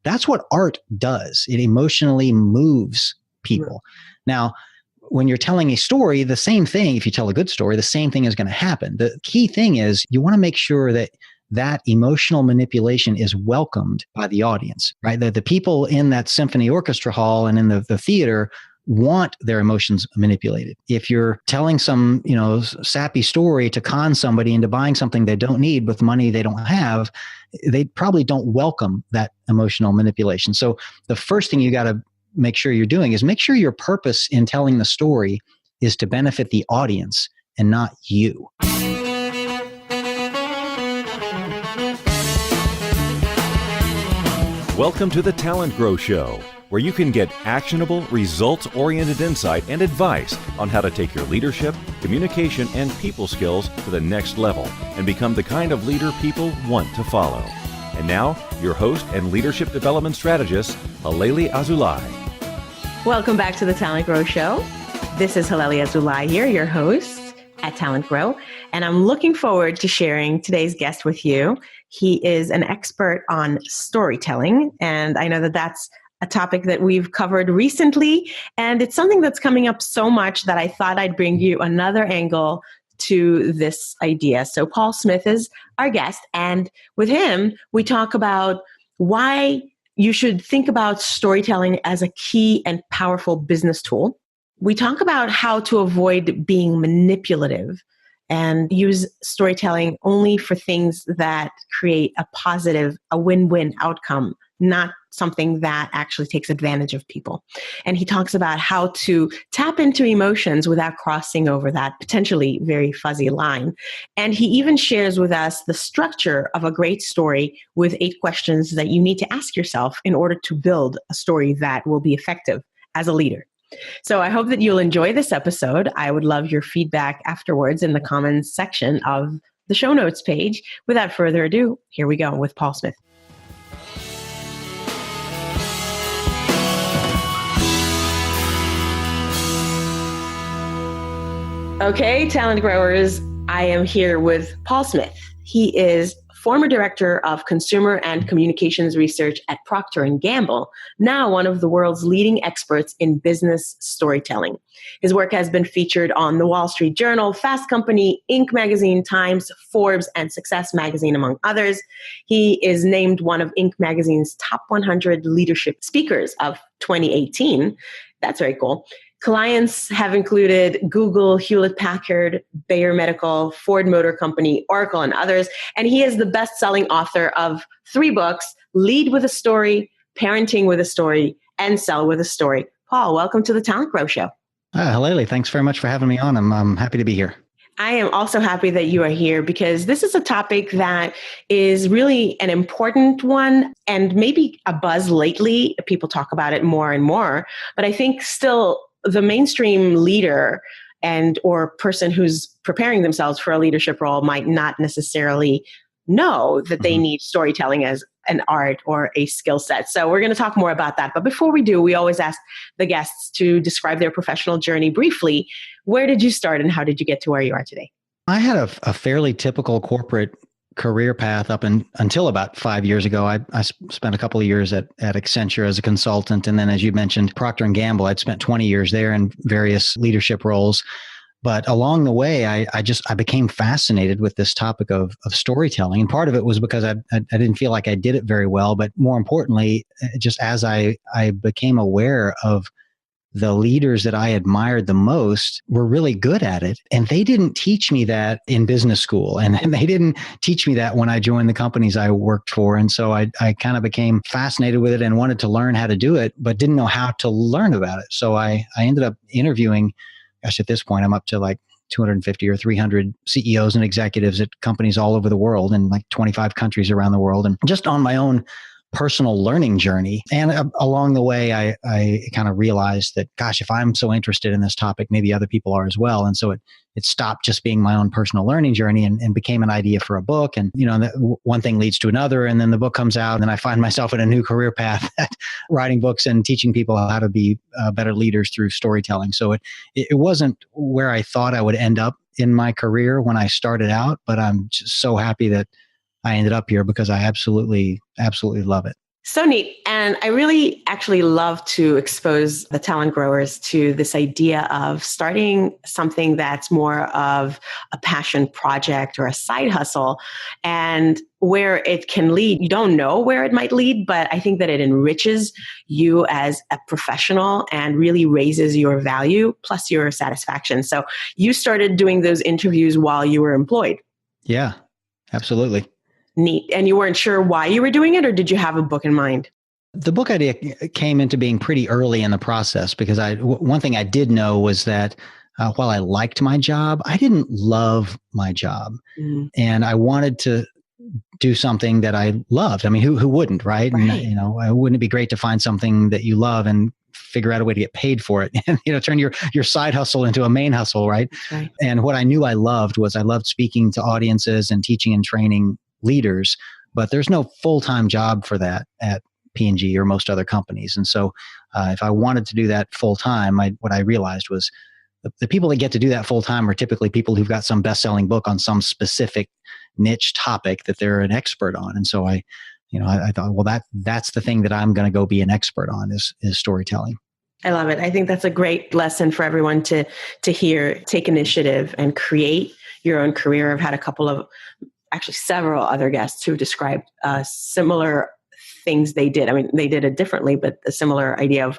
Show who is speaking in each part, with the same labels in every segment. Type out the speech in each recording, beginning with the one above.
Speaker 1: That's what art does. It emotionally moves people. Now, when you're telling a story, the same thing, if you tell a good story, the same thing is going to happen. The key thing is you want to make sure that that emotional manipulation is welcomed by the audience, right? The people in that symphony orchestra hall and in the theater want their emotions manipulated. If you're telling some, sappy story to con somebody into buying something they don't need with money they don't have, they probably don't welcome that emotional manipulation. So the first thing you got to make sure you're doing is make sure your purpose in telling the story is to benefit the audience and not you.
Speaker 2: Welcome to the TalentGrow Show, where you can get actionable, results-oriented insight and advice on how to take your leadership, communication, and people skills to the next level and become the kind of leader people want to follow. And now, your host and leadership development strategist, Halelly Azulay.
Speaker 3: Welcome back to the TalentGrow Show. This is Halelly Azulay here, your host at TalentGrow, and I'm looking forward to sharing today's guest with you. He is an expert on storytelling, and I know that that's a topic that we've covered recently, and it's something that's coming up so much that I thought I'd bring you another angle to this idea. So Paul Smith is our guest, and with him, we talk about why you should think about storytelling as a key and powerful business tool. We talk about how to avoid being manipulative and use storytelling only for things that create a win-win outcome, not something that actually takes advantage of people. And he talks about how to tap into emotions without crossing over that potentially very fuzzy line. And he even shares with us the structure of a great story with 8 questions that you need to ask yourself in order to build a story that will be effective as a leader. So I hope that you'll enjoy this episode. I would love your feedback afterwards in the comments section of the show notes page. Without further ado, here we go with Paul Smith. Okay, talent growers, I am here with Paul Smith. He is former director of consumer and communications research at Procter & Gamble, now one of the world's leading experts in business storytelling. His work has been featured on the Wall Street Journal, Fast Company, Inc. magazine, Times, Forbes, and Success magazine, among others. He is named one of Inc. magazine's top 100 leadership speakers of 2018. That's very cool. Clients have included Google, Hewlett-Packard, Bayer Medical, Ford Motor Company, Oracle, and others. And he is the best-selling author of 3 books, Lead with a Story, Parenting with a Story, and Sell with a Story. Paul, welcome to the TalentGrow Show.
Speaker 1: Halelly, thanks very much for having me on. I'm happy to be here.
Speaker 3: I am also happy that you are here because this is a topic that is really an important one and maybe a buzz lately. People talk about it more and more, but I think still the mainstream leader and or person who's preparing themselves for a leadership role might not necessarily know that they need storytelling as an art or a skill set. So we're going to talk more about that. But before we do, we always ask the guests to describe their professional journey briefly. Where did you start and how did you get to where you are today?
Speaker 1: I had a fairly typical corporate career path until about 5 years ago. I spent a couple of years at Accenture as a consultant. And then, as you mentioned, Procter & Gamble, I'd spent 20 years there in various leadership roles. But along the way, I became fascinated with this topic of storytelling. And part of it was because I didn't feel like I did it very well. But more importantly, just as I became aware of the leaders that I admired the most were really good at it. And they didn't teach me that in business school. And they didn't teach me that when I joined the companies I worked for. And so I kind of became fascinated with it and wanted to learn how to do it, but didn't know how to learn about it. So I ended up interviewing, gosh, at this point, I'm up to like 250 or 300 CEOs and executives at companies all over the world in like 25 countries around the world. And just on my own personal learning journey. And along the way, I kind of realized that, gosh, if I'm so interested in this topic, maybe other people are as well. And so it stopped just being my own personal learning journey and became an idea for a book. And, one thing leads to another. And then the book comes out and then I find myself in a new career path writing books and teaching people how to be better leaders through storytelling. So it wasn't where I thought I would end up in my career when I started out, but I'm just so happy that I ended up here because I absolutely love it.
Speaker 3: So neat. And I really actually love to expose the talent growers to this idea of starting something that's more of a passion project or a side hustle, and where it can lead. You don't know where it might lead, but I think that it enriches you as a professional and really raises your value plus your satisfaction. So you started doing those interviews while you were employed.
Speaker 1: Yeah, absolutely.
Speaker 3: Neat. And you weren't sure why you were doing it, or did you have a book in mind?
Speaker 1: The book idea came into being pretty early in the process because one thing I did know was that while I liked my job, I didn't love my job. Mm. And I wanted to do something that I loved. I mean, who wouldn't, right?
Speaker 3: Right.
Speaker 1: And, wouldn't it be great to find something that you love and figure out a way to get paid for it and, turn your side hustle into a main hustle, right?
Speaker 3: Right.
Speaker 1: And what I knew I loved was I loved speaking to audiences and teaching and training leaders, but there's no full-time job for that at P&G or most other companies. And so if I wanted to do that full-time, what I realized was the people that get to do that full-time are typically people who've got some best-selling book on some specific niche topic that they're an expert on. And so I thought, well, that's the thing that I'm going to go be an expert on is storytelling.
Speaker 3: I love it. I think that's a great lesson for everyone to hear. Take initiative and create your own career. I've had actually several other guests who described similar things they did. I mean, they did it differently, but the similar idea of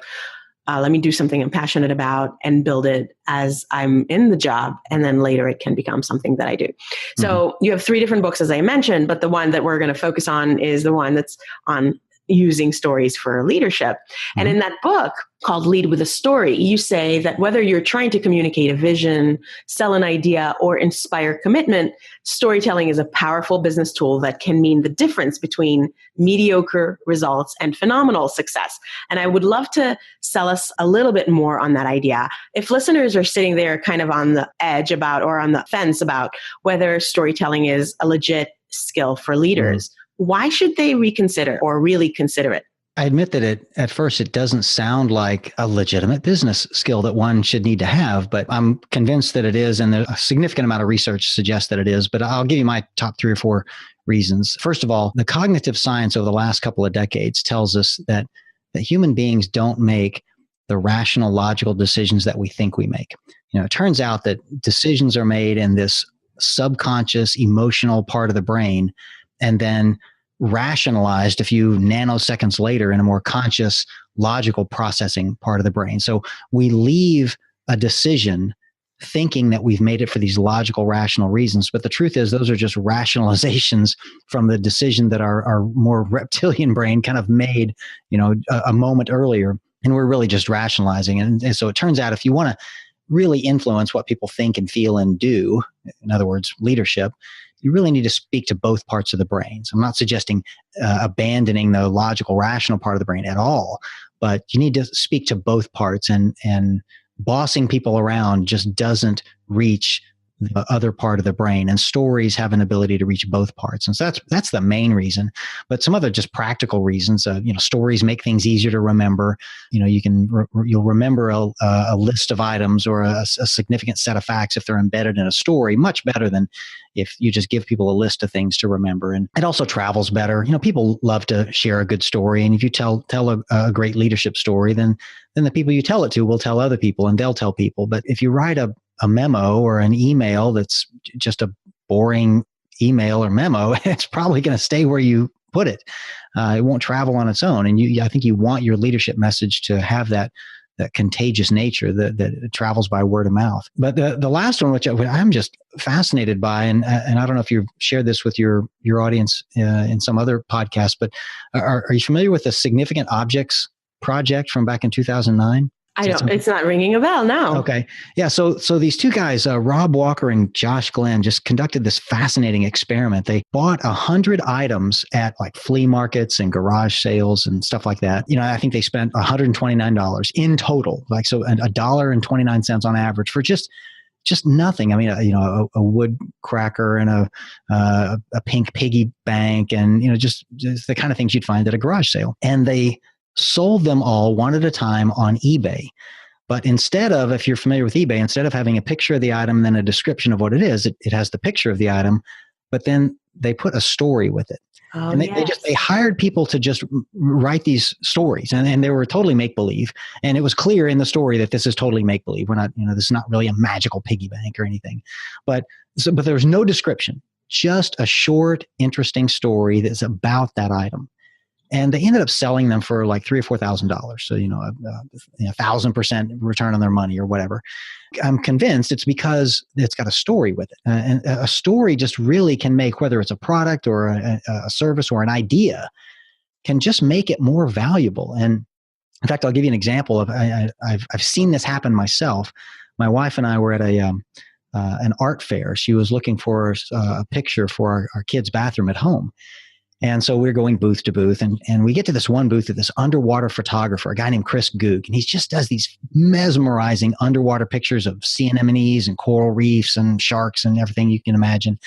Speaker 3: let me do something I'm passionate about and build it as I'm in the job. And then later it can become something that I do. Mm-hmm. So you have 3 different books, as I mentioned, but the one that we're going to focus on is the one that's on using stories for leadership. Mm-hmm. And in that book called Lead with a Story, you say that whether you're trying to communicate a vision, sell an idea, or inspire commitment, storytelling is a powerful business tool that can mean the difference between mediocre results and phenomenal success. And I would love to sell us a little bit more on that idea. If listeners are sitting there kind of on the edge about, or on the fence about whether storytelling is a legit skill for leaders, why should they reconsider or really consider it?
Speaker 1: I admit that at first it doesn't sound like a legitimate business skill that one should need to have, but I'm convinced that it is, and a significant amount of research suggests that it is, but I'll give you my top 3 or 4 reasons. First of all, the cognitive science over the last couple of decades tells us that human beings don't make the rational, logical decisions that we think we make. It turns out that decisions are made in this subconscious, emotional part of the brain, and then rationalized a few nanoseconds later in a more conscious, logical processing part of the brain. So we leave a decision thinking that we've made it for these logical, rational reasons. But the truth is those are just rationalizations from the decision that our more reptilian brain kind of made, a moment earlier. And we're really just rationalizing. And so it turns out if you want to really influence what people think and feel and do, in other words, leadership, you really need to speak to both parts of the brain. So I'm not suggesting abandoning the logical, rational part of the brain at all, but you need to speak to both parts, and bossing people around just doesn't reach the other part of the brain, and stories have an ability to reach both parts. And so that's the main reason. But some other just practical reasons, stories make things easier to remember. You'll remember a list of items or a significant set of facts if they're embedded in a story, much better than if you just give people a list of things to remember. And it also travels better. People love to share a good story. And if you tell a great leadership story, then the people you tell it to will tell other people, and they'll tell people. But if you write a memo or an email that's just a boring email or memo, it's probably going to stay where you put it. It won't travel on its own. And I think you want your leadership message to have that contagious nature that it travels by word of mouth. But the last one, which I'm just fascinated by, and I don't know if you've shared this with your audience in some other podcast, but are you familiar with the Significant Objects Project from back in 2009?
Speaker 3: I don't. It's not ringing a bell now.
Speaker 1: Okay. Yeah. So these 2 guys, Rob Walker and Josh Glenn, just conducted this fascinating experiment. They bought 100 items at like flea markets and garage sales and stuff like that. I think they spent $129 in total, so $1.29 on average for just nothing. I mean, a wood cracker and a pink piggy bank, and just the kind of things you'd find at a garage sale. And they sold them all one at a time on eBay. But instead of, if you're familiar with eBay, instead of having a picture of the item and then a description of what it is, it has the picture of the item, but then they put a story with it.
Speaker 3: Oh,
Speaker 1: And
Speaker 3: yes.
Speaker 1: they hired people to just write these stories, and they were totally make-believe. And it was clear in the story that this is totally make-believe. We're not, this is not really a magical piggy bank or anything, but there was no description, just a short, interesting story that's about that item. And they ended up selling them for like $3,000 or $4,000. So, 1,000% return on their money or whatever. I'm convinced it's because it's got a story with it. And a story just really can make, whether it's a product or a service or an idea, can just make it more valuable. And in fact, I'll give you an example of, I've seen this happen myself. My wife and I were at an art fair. She was looking for a picture for our kids' bathroom at home. And so we're going booth to booth, and we get to this one booth of this underwater photographer, a guy named Chris Goog, and he just does these mesmerizing underwater pictures of sea anemones and coral reefs and sharks and everything you can imagine.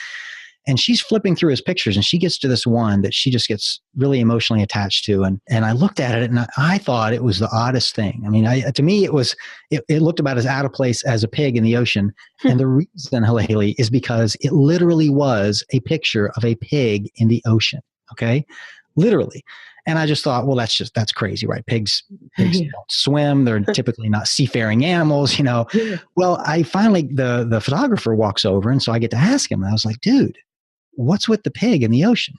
Speaker 1: And she's flipping through his pictures, and she gets to this one that she just gets really emotionally attached to. And I looked at it, and I thought it was the oddest thing. I mean, to me, it looked about as out of place as a pig in the ocean. And the reason, Halelly, is because it literally was a picture of a pig in the ocean. Okay, literally. And I just thought, well, that's crazy, right? Pigs don't swim. They're typically not seafaring animals, Well, I finally, the photographer walks over, and so I get to ask him, and I was like, dude, what's with the pig in the ocean?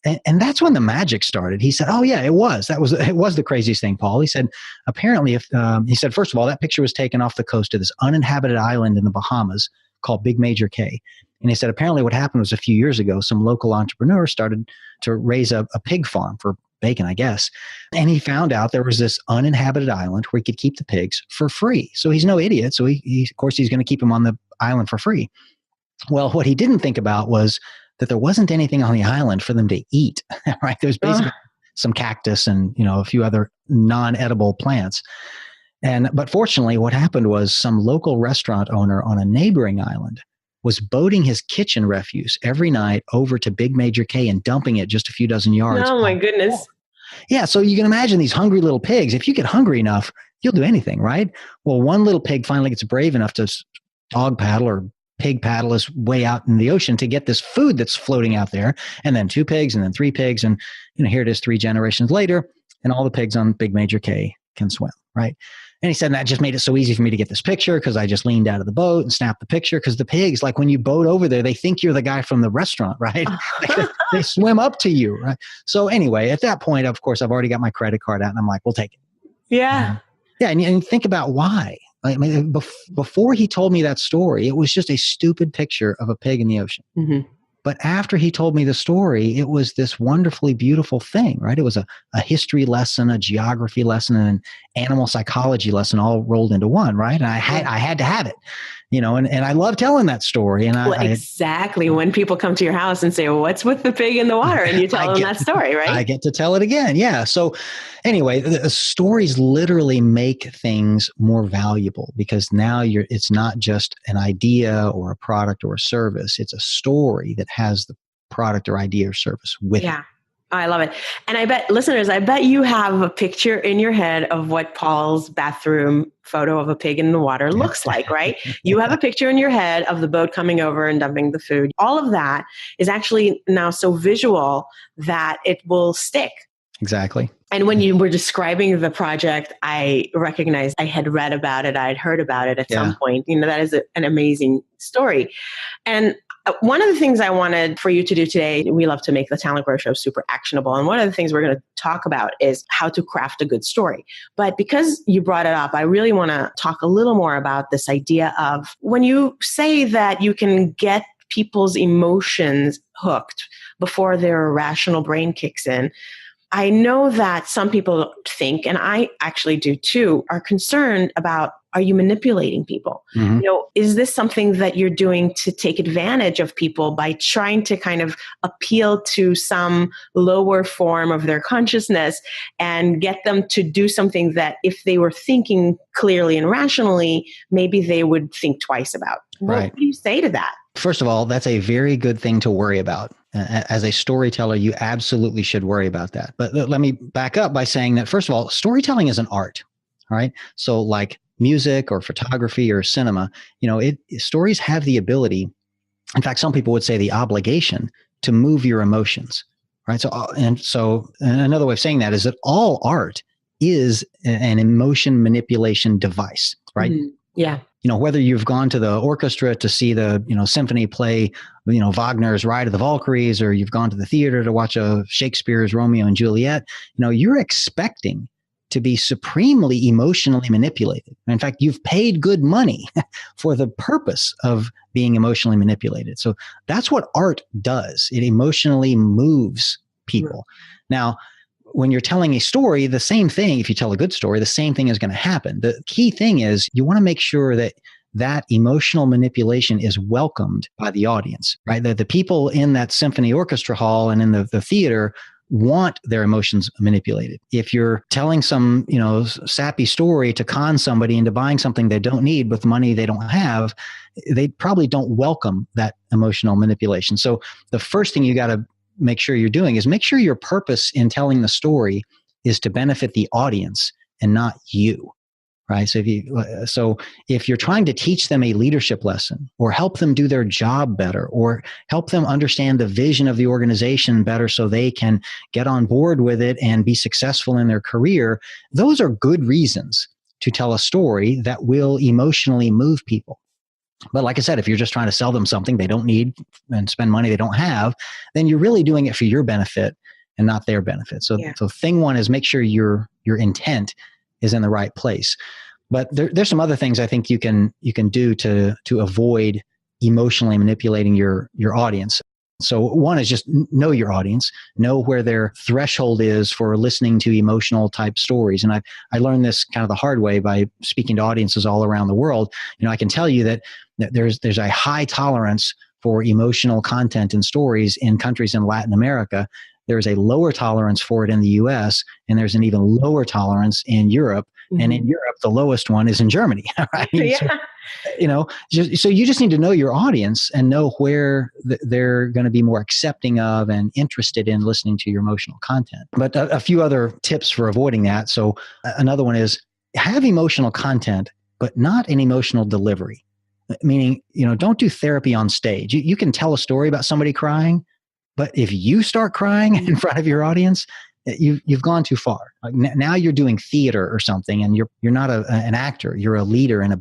Speaker 1: And that's when the magic started. He said, oh yeah, it was the craziest thing, Paul. He said, apparently, first of all, that picture was taken off the coast of this uninhabited island in the Bahamas called Big Major Cay. And he said, apparently what happened was a few years ago, some local entrepreneur started to raise a pig farm for bacon, I guess. And he found out there was this uninhabited island where he could keep the pigs for free. So he's no idiot. So of course, he's going to keep them on the island for free. Well, what he didn't think about was that there wasn't anything on the island for them to eat, right? There's basically some cactus and, a few other non-edible plants. But fortunately, what happened was some local restaurant owner on a neighboring island was boating his kitchen refuse every night over to Big Major Cay and dumping it just a few dozen yards.
Speaker 3: Oh my goodness.
Speaker 1: Yeah. So you can imagine these hungry little pigs. If you get hungry enough, you'll do anything, right? Well, one little pig finally gets brave enough to dog paddle or pig paddle his way out in the ocean to get this food that's floating out there. And then 2 pigs and then 3 pigs. And here it is 3 generations later, and all the pigs on Big Major Cay can swim, right? And he said, that just made it so easy for me to get this picture because I just leaned out of the boat and snapped the picture, because the pigs, like when you boat over there, they think you're the guy from the restaurant, right? They swim up to you, right? So anyway, at that point, of course, I've already got my credit card out, and I'm like, we'll take it.
Speaker 3: Yeah.
Speaker 1: And think about why. I mean, before he told me that story, it was just a stupid picture of a pig in the ocean. Mm-hmm. But after he told me the story, it was this wonderfully beautiful thing, right? It was a history lesson, a geography lesson, and an animal psychology lesson all rolled into one, right? And I had to have it, and I love telling that story. And
Speaker 3: exactly. When people come to your house and say, well, what's with the pig in the water? And you tell them that story, right?
Speaker 1: I get to tell it again. Yeah. So anyway, the stories literally make things more valuable, because now it's not just an idea or a product or a service. It's a story that has the product or idea or service with it.
Speaker 3: I love it. And I bet you have a picture in your head of what Paul's bathroom photo of a pig in the water looks like, right? You have a picture in your head of the boat coming over and dumping the food. All of that is actually now so visual that it will stick.
Speaker 1: Exactly.
Speaker 3: And when you were describing the project, I recognized I had read about it. I had heard about it at some point. That is an amazing story. And one of the things I wanted for you to do today, we love to make the TalentGrow Show super actionable. And one of the things we're going to talk about is how to craft a good story. But because you brought it up, I really want to talk a little more about this idea of when you say that you can get people's emotions hooked before their rational brain kicks in. I know that some people think, and I actually do too, are concerned about, are you manipulating people? Mm-hmm. Is this something that you're doing to take advantage of people by trying to kind of appeal to some lower form of their consciousness and get them to do something that if they were thinking clearly and rationally, maybe they would think twice about?
Speaker 1: Right.
Speaker 3: What do you say to that?
Speaker 1: First of all, that's a very good thing to worry about. As a storyteller, you absolutely should worry about that. But let me back up by saying that, first of all, storytelling is an art, all right? So like music or photography or cinema, stories have the ability, in fact, some people would say the obligation, to move your emotions, right? So another way of saying that is that all art is an emotion manipulation device, right?
Speaker 3: Mm-hmm. Yeah.
Speaker 1: Whether you've gone to the orchestra to see the, symphony play, Wagner's Ride of the Valkyries, or you've gone to the theater to watch a Shakespeare's Romeo and Juliet, you're expecting to be supremely emotionally manipulated. In fact, you've paid good money for the purpose of being emotionally manipulated. So that's what art does. It emotionally moves people. Now, when you're telling a story, the same thing, if you tell a good story, the same thing is going to happen. The key thing is you want to make sure that emotional manipulation is welcomed by the audience, right? The people in that symphony orchestra hall and in the theater want their emotions manipulated. If you're telling some, sappy story to con somebody into buying something they don't need with money they don't have, they probably don't welcome that emotional manipulation. So the first thing you got to make sure you're doing is make sure your purpose in telling the story is to benefit the audience and not you, right? So if you're trying to teach them a leadership lesson or help them do their job better or help them understand the vision of the organization better so they can get on board with it and be successful in their career, those are good reasons to tell a story that will emotionally move people. But like I said, if you're just trying to sell them something they don't need and spend money they don't have, then you're really doing it for your benefit and not their benefit. So thing one is make sure your intent is in the right place. But there's some other things I think you can do to avoid emotionally manipulating your audience. So one is just know your audience, know where their threshold is for listening to emotional type stories. And I learned this kind of the hard way by speaking to audiences all around the world. I can tell you that there's a high tolerance for emotional content and stories in countries in Latin America. There's a lower tolerance for it in the US, and there's an even lower tolerance in Europe. Mm-hmm. And in Europe, the lowest one is in Germany. Right?
Speaker 3: Yeah.
Speaker 1: So you just need to know your audience and know where they're going to be more accepting of and interested in listening to your emotional content. But a few other tips for avoiding that. So another one is have emotional content, but not an emotional delivery. Meaning, don't do therapy on stage. You can tell a story about somebody crying, but if you start crying in front of your audience, you've gone too far. Like now you're doing theater or something, and you're not an actor. You're a leader in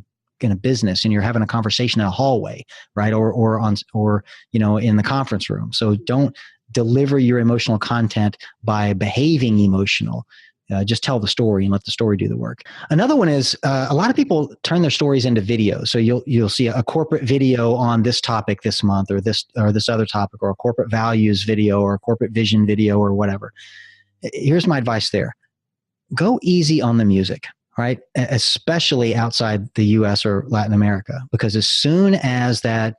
Speaker 1: a business, and you're having a conversation in a hallway, right? Or in the conference room. So don't deliver your emotional content by behaving emotional. Just tell the story and let the story do the work. Another one is a lot of people turn their stories into videos. So you'll see a corporate video on this topic this month, or this other topic, or a corporate values video, or a corporate vision video, or whatever. Here's my advice there. Go easy on the music, right? Especially outside the US or Latin America, because as soon as that,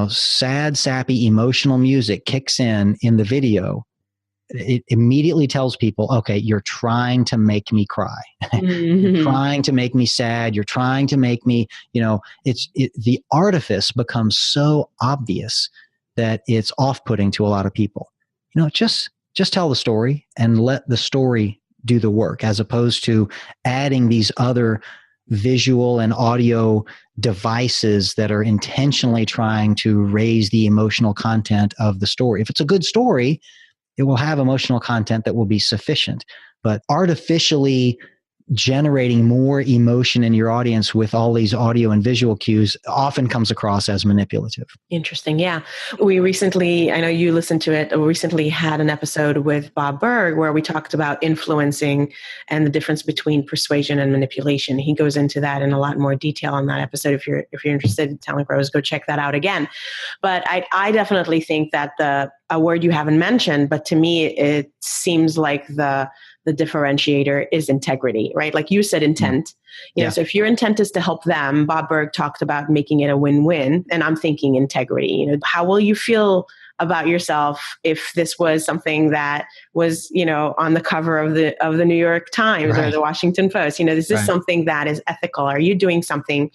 Speaker 1: sad, sappy, emotional music kicks in the video, it immediately tells people, okay, you're trying to make me cry. Mm-hmm. You're trying to make me sad. You're trying to make me, the artifice becomes so obvious that it's off-putting to a lot of people. Just tell the story and let the story do the work, as opposed to adding these other visual and audio devices that are intentionally trying to raise the emotional content of the story. If it's a good story, it will have emotional content that will be sufficient. But artificially generating more emotion in your audience with all these audio and visual cues often comes across as manipulative.
Speaker 3: Interesting. Yeah. We recently, I know you listened to it, we recently had an episode with Bob Berg where we talked about influencing and the difference between persuasion and manipulation. He goes into that in a lot more detail on that episode. If you're interested in TalentGrow, go check that out again. But I definitely think that a word you haven't mentioned, but to me, it seems like the differentiator is integrity, right? Like you said, intent. So if your intent is to help them, Bob Berg talked about making it a win-win, and I'm thinking integrity. How will you feel about yourself if this was something that was, on the cover of the New York Times or the Washington Post? This is something that is ethical. Are you doing something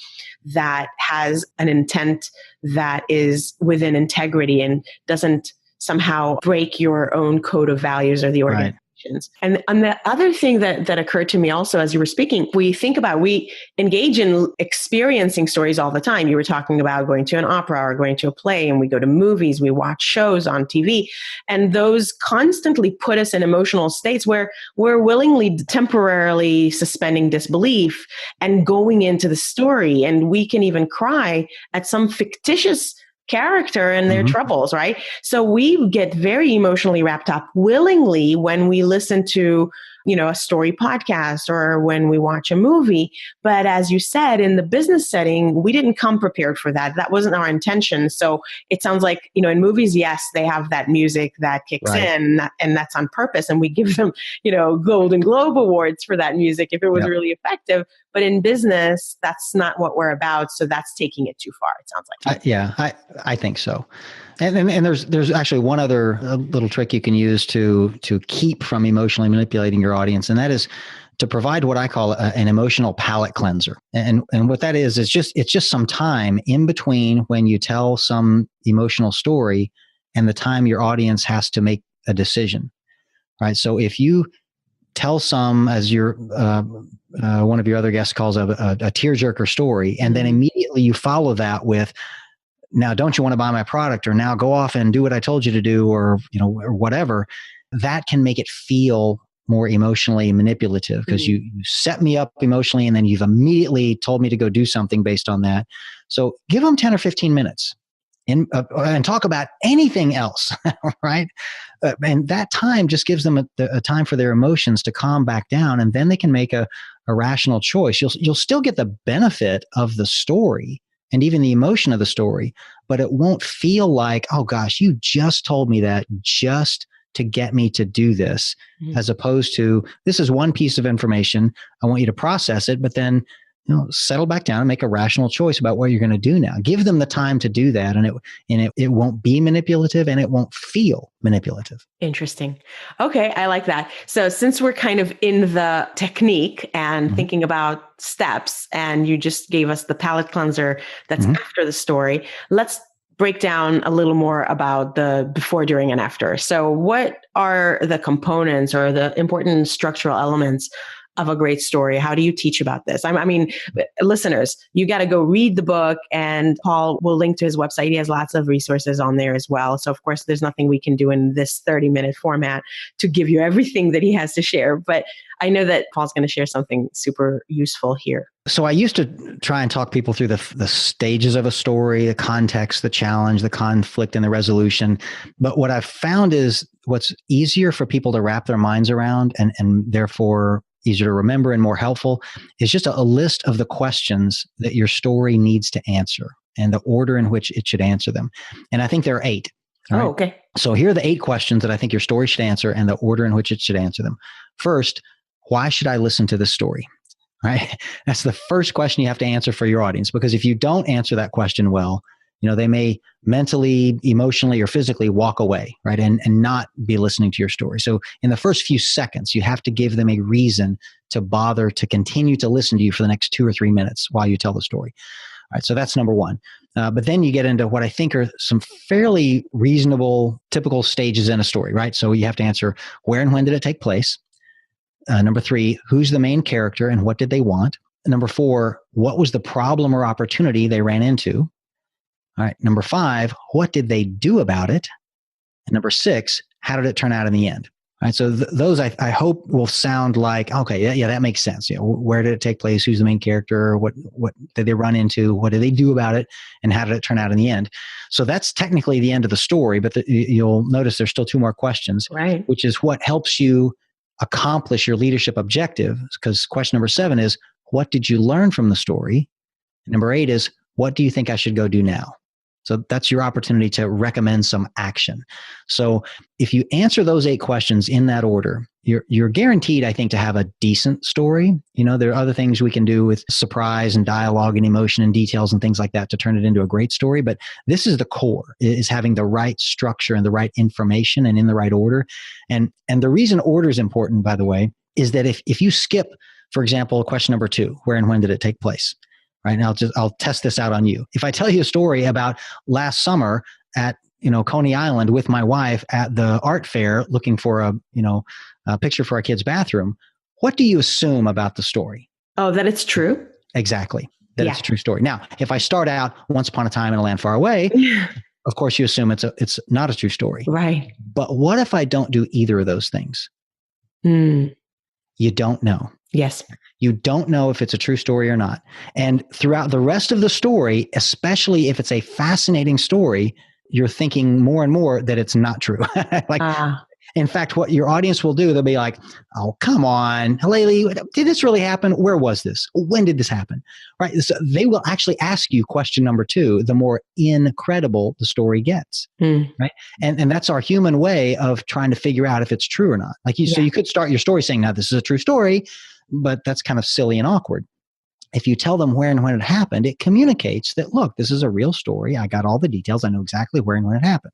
Speaker 3: that has an intent that is within integrity and doesn't somehow break your own code of values or the organization? And the other thing that occurred to me also as you were speaking, we engage in experiencing stories all the time. You were talking about going to an opera or going to a play, and we go to movies, we watch shows on TV, and those constantly put us in emotional states where we're willingly temporarily suspending disbelief and going into the story. And we can even cry at some fictitious character and their troubles, right? So we get very emotionally wrapped up willingly when we listen to, a story podcast or when we watch a movie. But as you said, in the business setting, we didn't come prepared for that. That wasn't our intention. So it sounds like, in movies, yes, they have that music that kicks in, and that's on purpose. And we give them, Golden Globe Awards for that music if it was really effective. But in business, that's not what we're about. So that's taking it too far, it sounds like.
Speaker 1: I think so. And there's actually one other little trick you can use to keep from emotionally manipulating your audience, and that is to provide what I call an emotional palate cleanser. And what that is it's just some time in between when you tell some emotional story and the time your audience has to make a decision, right? So if you tell some, as your one of your other guests calls a tearjerker story, and then immediately you follow that with, now don't you want to buy my product, or now go off and do what I told you to do, or or whatever, that can make it feel more emotionally manipulative because you set me up emotionally and then you've immediately told me to go do something based on that. So give them 10 or 15 minutes and talk about anything else, right? And that time just gives them a time for their emotions to calm back down, and then they can make a rational choice. You'll still get the benefit of the story and even the emotion of the story, but it won't feel like, oh gosh, you just told me that just to get me to do this, as opposed to, this is one piece of information. I want you to process it, but then settle back down and make a rational choice about what you're going to do now. Give them the time to do that, and it won't be manipulative, and it won't feel manipulative.
Speaker 3: Interesting. Okay, I like that. So since we're kind of in the technique and thinking about steps, and you just gave us the palate cleanser that's after the story, let's break down a little more about the before, during, and after. So what are the components or the important structural elements of a great story? How do you teach about this? I mean, listeners, you got to go read the book, and Paul will link to his website. He has lots of resources on there as well. So of course, there's nothing we can do in this 30-minute format to give you everything that he has to share. But I know that Paul's going to share something super useful here.
Speaker 1: So I used to try and talk people through the stages of a story, the context, the challenge, the conflict, and the resolution. But what I've found is what's easier for people to wrap their minds around, and therefore easier to remember and more helpful, is just a list of the questions that your story needs to answer and the order in which it should answer them. And I think there are 8.
Speaker 3: Right? Oh, okay.
Speaker 1: So here are the 8 questions that I think your story should answer and the order in which it should answer them. First, why should I listen to this story? Right? That's the first question you have to answer for your audience, because if you don't answer that question well, they may mentally, emotionally, or physically walk away, right? And not be listening to your story. So in the first few seconds, you have to give them a reason to bother to continue to listen to you for the next 2 or 3 minutes while you tell the story. All right, so that's number one. But then you get into what I think are some fairly reasonable, typical stages in a story, right? So you have to answer, where and when did it take place? Number 3, who's the main character and what did they want? Number 4, what was the problem or opportunity they ran into? All right. Number 5, what did they do about it? And number 6, how did it turn out in the end? All right. So those I hope will sound like, okay, yeah, that makes sense. Where did it take place? Who's the main character? What did they run into? What did they do about it? And how did it turn out in the end? So that's technically the end of the story, but you'll notice there's still 2 more questions,
Speaker 3: right?
Speaker 1: Which is what helps you accomplish your leadership objective. Because question number 7 is, what did you learn from the story? And number 8 is, what do you think I should go do now? So that's your opportunity to recommend some action. So if you answer those 8 questions in that order, you're guaranteed, I think, to have a decent story. There are other things we can do with surprise and dialogue and emotion and details and things like that to turn it into a great story. But this is the core, is having the right structure and the right information and in the right order. And the reason order is important, by the way, is that if you skip, for example, question number 2, where and when did it take place? Right. And I'll test this out on you. If I tell you a story about last summer at, Coney Island with my wife at the art fair, looking for a picture for our kid's bathroom, what do you assume about the story?
Speaker 3: Oh, that it's true?
Speaker 1: Exactly. That it's a true story. Now, if I start out once upon a time in a land far away, of course you assume it's not a true story.
Speaker 3: Right.
Speaker 1: But what if I don't do either of those things? You don't know.
Speaker 3: Yes.
Speaker 1: You don't know if it's a true story or not. And throughout the rest of the story, especially if it's a fascinating story, you're thinking more and more that it's not true. In fact, what your audience will do, they'll be like, oh, come on, Halelly, did this really happen? Where was this? When did this happen? Right? So they will actually ask you question number 2, the more incredible the story gets. Right? And that's our human way of trying to figure out if it's true or not. So you could start your story saying, now this is a true story, but that's kind of silly and awkward. If you tell them where and when it happened, it communicates that, look, this is a real story. I got all the details. I know exactly where and when it happened.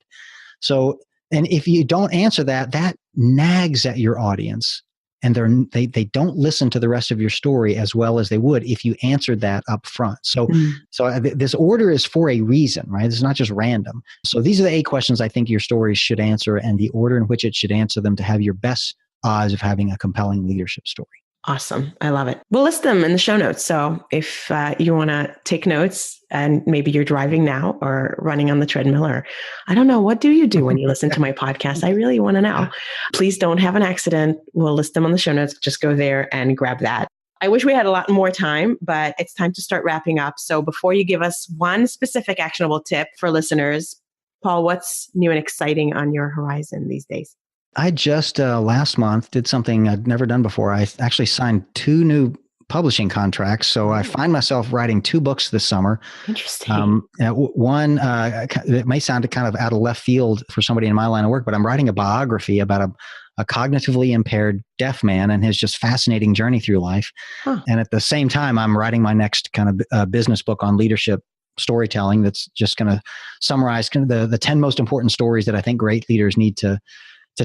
Speaker 1: So, and if you don't answer that, that nags at your audience, and they don't listen to the rest of your story as well as they would if you answered that up front. So this order is for a reason, right? It's not just random. So these are the 8 questions I think your stories should answer, and the order in which it should answer them to have your best odds of having a compelling leadership story.
Speaker 3: Awesome. I love it. We'll list them in the show notes. So if you want to take notes, and maybe you're driving now or running on the treadmill, or I don't know, what do you do when you listen to my podcast? I really want to know. Please don't have an accident. We'll list them on the show notes. Just go there and grab that. I wish we had a lot more time, but it's time to start wrapping up. So before you give us one specific actionable tip for listeners, Paul, what's new and exciting on your horizon these days?
Speaker 1: I just last month did something I'd never done before. I actually signed 2 new publishing contracts. So I find myself writing 2 books this summer.
Speaker 3: Interesting.
Speaker 1: One, it may sound kind of out of left field for somebody in my line of work, but I'm writing a biography about a cognitively impaired deaf man and his just fascinating journey through life. And at the same time, I'm writing my next kind of business book on leadership storytelling that's just going to summarize kind of the 10 most important stories that I think great leaders need to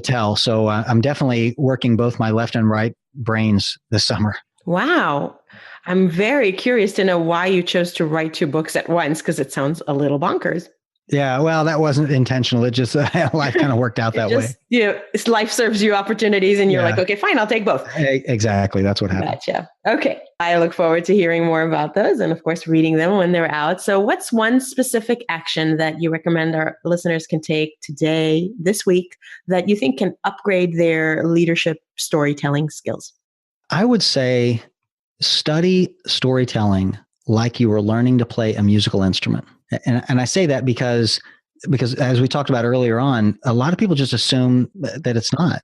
Speaker 1: tell. So I'm definitely working both my left and right brains this summer. Wow.
Speaker 3: I'm very curious to know why you chose to write 2 books at once, because it sounds a little bonkers.
Speaker 1: Yeah, well, that wasn't intentional. It just, life kind of worked out that way.
Speaker 3: Life serves you opportunities and you're like, okay, fine, I'll take both.
Speaker 1: Exactly. That's what happened.
Speaker 3: Gotcha. Okay. I look forward to hearing more about those and, of course, reading them when they're out. So what's one specific action that you recommend our listeners can take today, this week, that you think can upgrade their leadership storytelling skills?
Speaker 1: I would say study storytelling like you were learning to play a musical instrument. And I say that because as we talked about earlier on, a lot of people just assume that it's not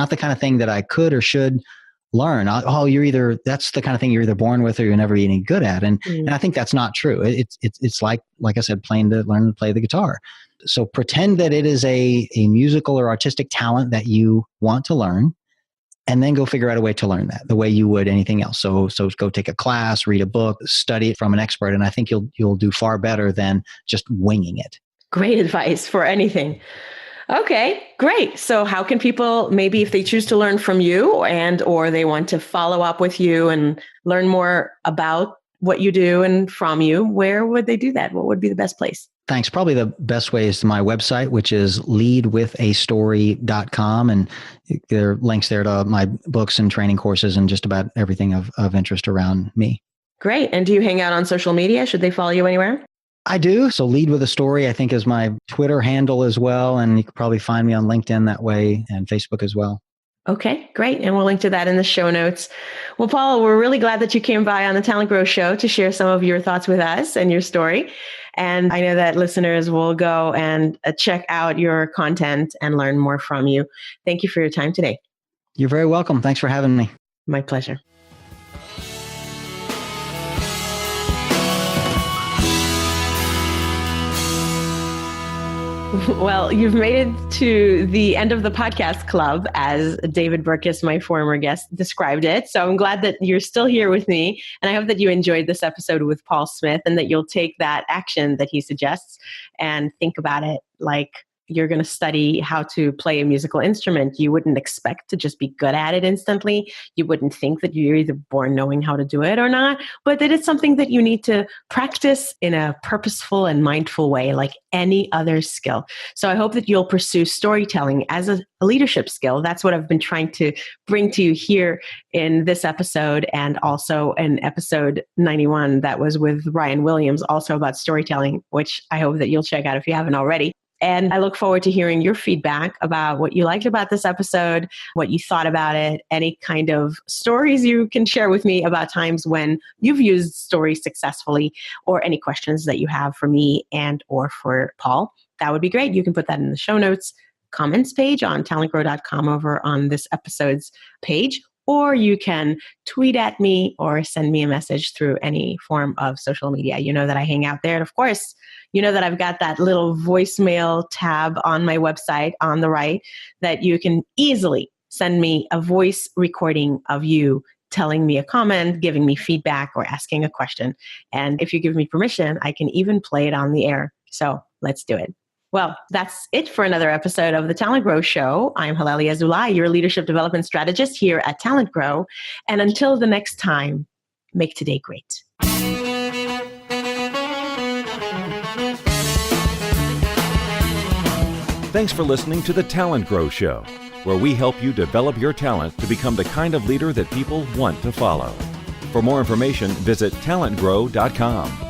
Speaker 1: the kind of thing that I could or should learn. That's the kind of thing you're either born with or you'll never be any good at. And I think that's not true. It's like I said, learning to play the guitar. So pretend that it is a musical or artistic talent that you want to learn, and then go figure out a way to learn that the way you would anything else. So go take a class, read a book, study it from an expert, and I think you'll do far better than just winging it.
Speaker 3: Great advice for anything. Okay, great. So how can people, maybe if they choose to learn from you or they want to follow up with you and learn more about what you do and from you, where would they do that? What would be the best place?
Speaker 1: Thanks. Probably the best way is to my website, which is leadwithastory.com. And there are links there to my books and training courses and just about everything of interest around me.
Speaker 3: Great. And do you hang out on social media? Should they follow you anywhere?
Speaker 1: I do. So Lead with a Story, I think, is my Twitter handle as well. And you can probably find me on LinkedIn that way and Facebook as well.
Speaker 3: Okay, great. And we'll link to that in the show notes. Well, Paul, we're really glad that you came by on the TalentGrow Show to share some of your thoughts with us and your story. And I know that listeners will go and check out your content and learn more from you. Thank you for your time today.
Speaker 1: You're very welcome. Thanks for having me.
Speaker 3: My pleasure. Well, you've made it to the end of the podcast club, as David Burkus, my former guest, described it. So I'm glad that you're still here with me. And I hope that you enjoyed this episode with Paul Smith and that you'll take that action that he suggests and think about it like you're going to study how to play a musical instrument, you wouldn't expect to just be good at it instantly. You wouldn't think that you're either born knowing how to do it or not, but that it's something that you need to practice in a purposeful and mindful way, like any other skill. So I hope that you'll pursue storytelling as a leadership skill. That's what I've been trying to bring to you here in this episode, and also in episode 91 that was with Ryan Williams, also about storytelling, which I hope that you'll check out if you haven't already. And I look forward to hearing your feedback about what you liked about this episode, what you thought about it, any kind of stories you can share with me about times when you've used stories successfully, or any questions that you have for me and or for Paul. That would be great. You can put that in the show notes comments page on talentgrow.com over on this episode's page, or you can tweet at me or send me a message through any form of social media. You know that I hang out there. And of course, you know that I've got that little voicemail tab on my website on the right that you can easily send me a voice recording of you telling me a comment, giving me feedback, or asking a question. And if you give me permission, I can even play it on the air. So let's do it. Well, that's it for another episode of the TalentGrow Show. I'm Halelly Azulay, your leadership development strategist here at TalentGrow. And until the next time, make today great.
Speaker 2: Thanks for listening to the TalentGrow Show, where we help you develop your talent to become the kind of leader that people want to follow. For more information, visit talentgrow.com.